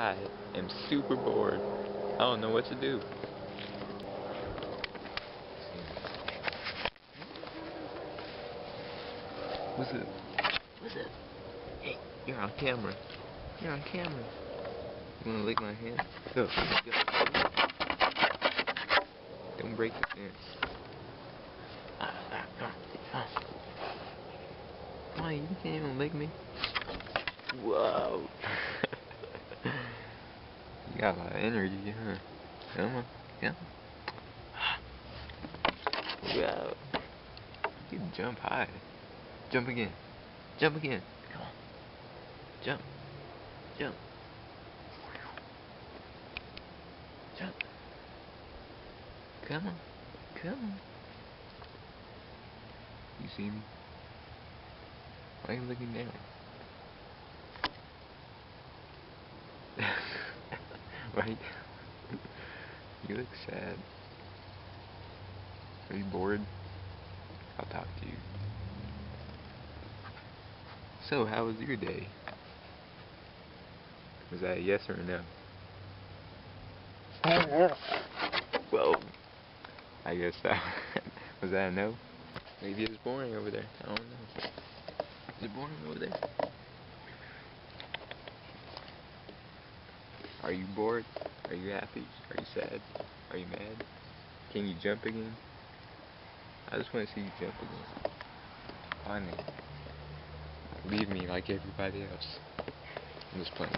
I am super bored. I don't know what to do. What's up? What's up? Hey, you're on camera. You're on camera. You wanna lick my hand? Go. Go. Don't break the fence. Come on, you can't even lick me. Whoa. You got a lot of energy, huh? Come on. Come on. Whoa. You can jump high. Jump again. Jump again. Come on. Jump. Jump. Jump. Come on. Come on. You see me? Why are you looking down? Right? You look sad. Are you bored? I'll talk to you. So, how was your day? Was that a yes or a no? Whoa. I guess that was that a no? Maybe it's boring over there. I don't know. Is it boring over there? Are you bored? Are you happy? Are you sad? Are you mad? Can you jump again? I just want to see you jump again. Finally. Leave me like everybody else. I'm just playing.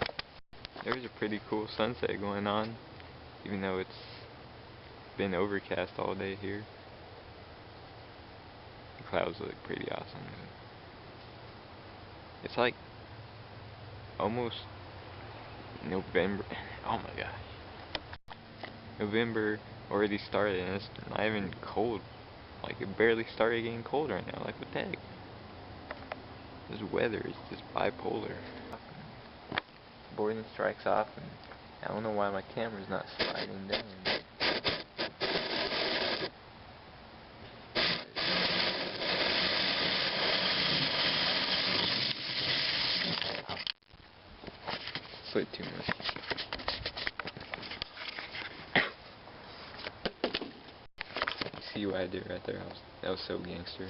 There's a pretty cool sunset going on, even though it's been overcast all day here. The clouds look pretty awesome. It's like almost November. Oh my gosh. November already started and it's not even cold. Like it barely started getting cold right now. Like what the heck? This weather is just bipolar. Boredom strikes off and I don't know why my camera's not sliding down. Slid too much. See what I did right there? That was so gangster.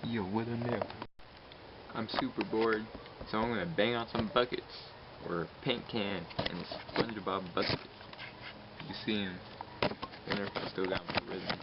Yo, what a nip. I'm super bored, so I'm gonna bang on some buckets, or a paint can, and SpongeBob bucket. You see him. I wonder if I still got my rhythm.